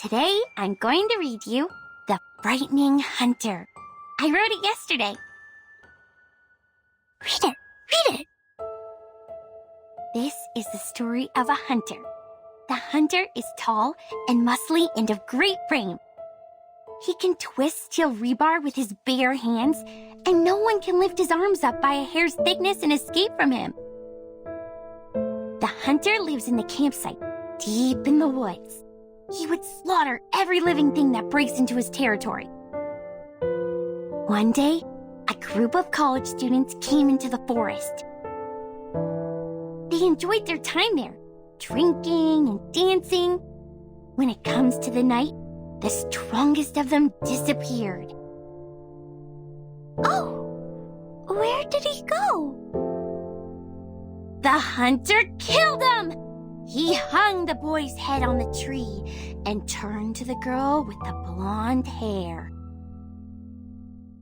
Today, I'm going to read you The Frightening Hunter. I wrote it yesterday. Read it. This is the story of a hunter. The hunter is tall and muscly and of great frame. He can twist steel rebar with his bare hands, and no one can lift his arms up by a hair's thickness and escape from him. The hunter lives in the campsite, deep in the woods. He would slaughter every living thing that breaks into his territory. One day, a group of college students came into the forest. They enjoyed their time there, drinking and dancing. When it comes to the night, the strongest of them disappeared. Oh, where did he go? The hunter killed him! He hung the boy's head on the tree and turned to the girl with the blonde hair.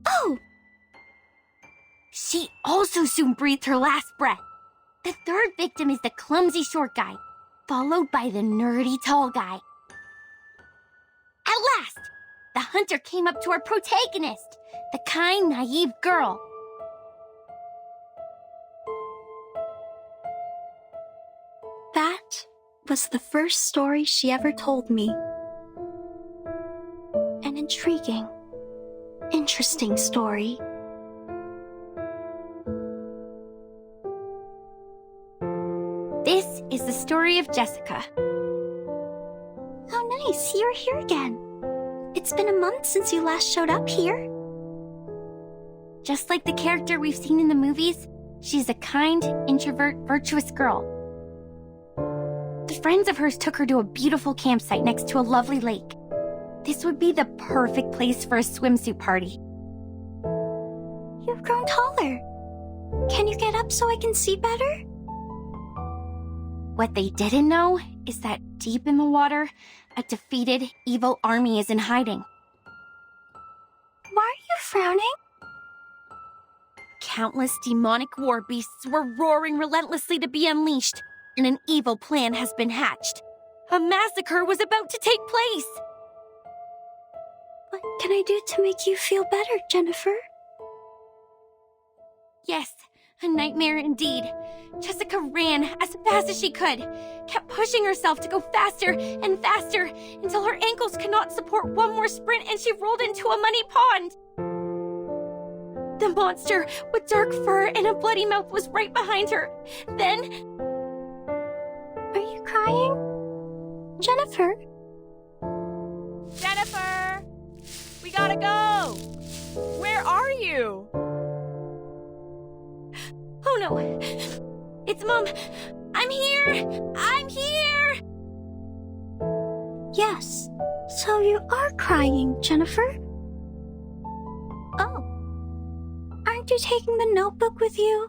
Oh! She also soon breathed her last breath. The third victim is the clumsy short guy, followed by the nerdy tall guy. At last, the hunter came up to our protagonist, the kind, naive girl. That was the first story she ever told me. An intriguing, interesting story. This is the story of Jessica. How nice, you're here again. It's been a month since you last showed up here. Just like the character we've seen in the movies, she's a kind, introvert, virtuous girl. Friends of hers took her to a beautiful campsite next to a lovely lake. This would be the perfect place for a swimsuit party. You've grown taller. Can you get up so I can see better? What they didn't know is that deep in the water, a defeated, evil army is in hiding. Why are you frowning? Countless demonic war beasts were roaring relentlessly to be unleashed, and an evil plan has been hatched. A massacre was about to take place. What can I do to make you feel better, Jennifer? Yes, a nightmare indeed. Jessica ran as fast as she could, kept pushing herself to go faster and faster until her ankles could not support one more sprint and she rolled into a muddy pond. The monster with dark fur and a bloody mouth was right behind her. Then... Are you crying? Jennifer? Jennifer! We gotta go! Where are you? Oh no! It's Mom! I'm here! I'm here! Yes, so you are crying, Jennifer. Oh. Aren't you taking the notebook with you?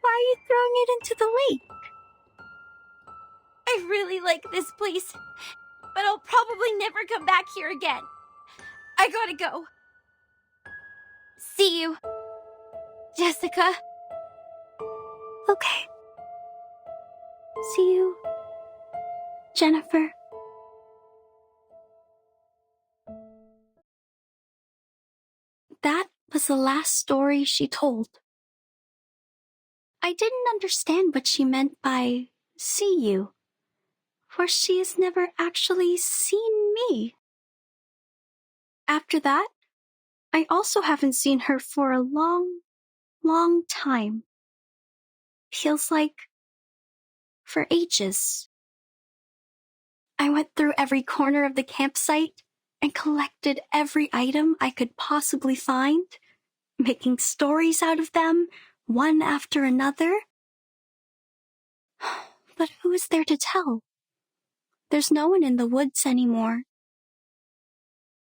Why are you throwing it into the lake? I really like this place, but I'll probably never come back here again. I gotta go. See you, Jessica. Okay. See you, Jennifer. That was the last story she told. I didn't understand what she meant by see you, for she has never actually seen me. After that, I also haven't seen her for a long, long time. Feels like for ages. I went through every corner of the campsite and collected every item I could possibly find, making stories out of them, one after another. But who is there to tell? There's no one in the woods anymore.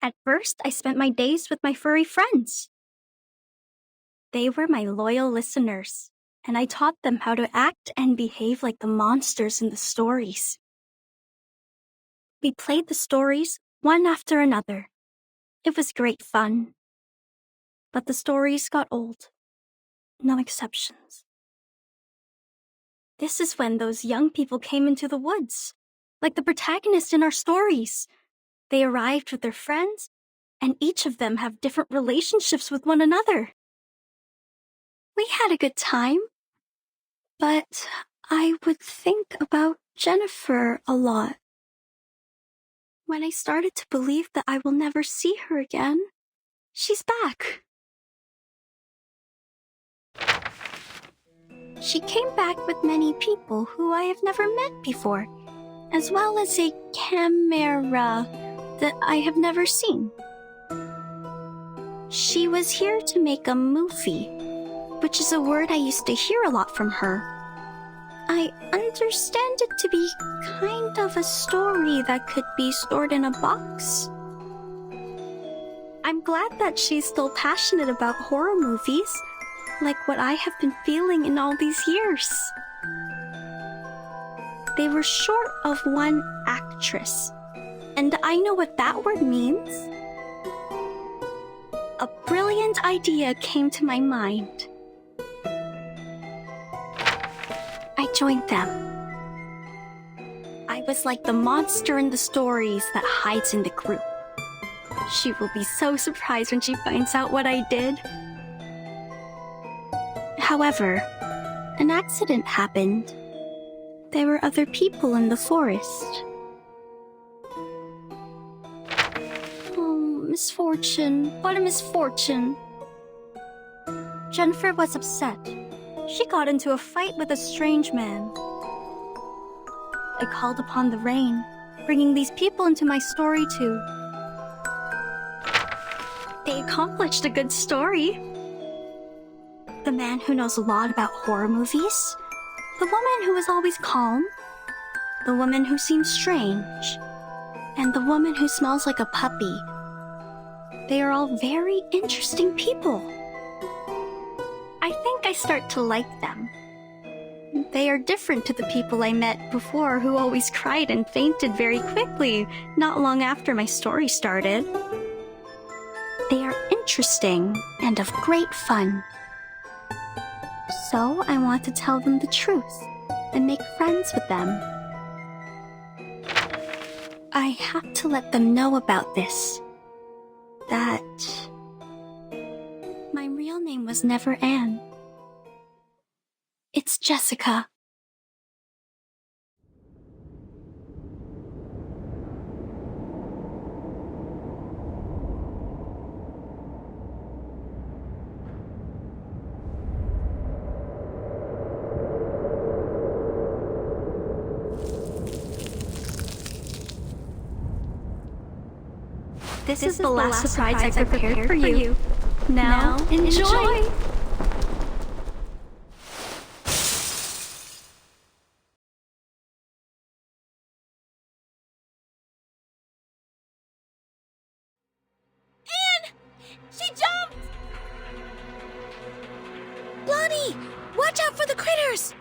At first, I spent my days with my furry friends. They were my loyal listeners, and I taught them how to act and behave like the monsters in the stories. We played the stories one after another. It was great fun. But the stories got old. No exceptions. This is when those young people came into the woods, like the protagonists in our stories. They arrived with their friends, and each of them have different relationships with one another. We had a good time, but I would think about Jennifer a lot. When I started to believe that I will never see her again, she's back. She came back with many people who I have never met before, as well as a camera that I have never seen. She was here to make a movie, which is a word I used to hear a lot from her. I understand it to be kind of a story that could be stored in a box. I'm glad that she's still passionate about horror movies, like what I have been feeling in all these years. They were short of one actress, and I know what that word means. A brilliant idea came to my mind. I joined them. I was like the monster in the stories that hides in the group. She will be so surprised when she finds out what I did. However, an accident happened. There were other people in the forest. Oh, misfortune. What a misfortune. Jennifer was upset. She got into a fight with a strange man. I called upon the rain, bringing these people into my story too. They accomplished a good story. The man who knows a lot about horror movies, the woman who is always calm, the woman who seems strange, and the woman who smells like a puppy. They are all very interesting people. I think I start to like them. They are different to the people I met before who always cried and fainted very quickly, not long after my story started. They are interesting and of great fun. So I want to tell them the truth and make friends with them. I have to let them know about this. That my real name was never Anne. It's Jessica. This is the last surprise I prepared for you. Now, enjoy! She jumped! Blondie, watch out for the critters!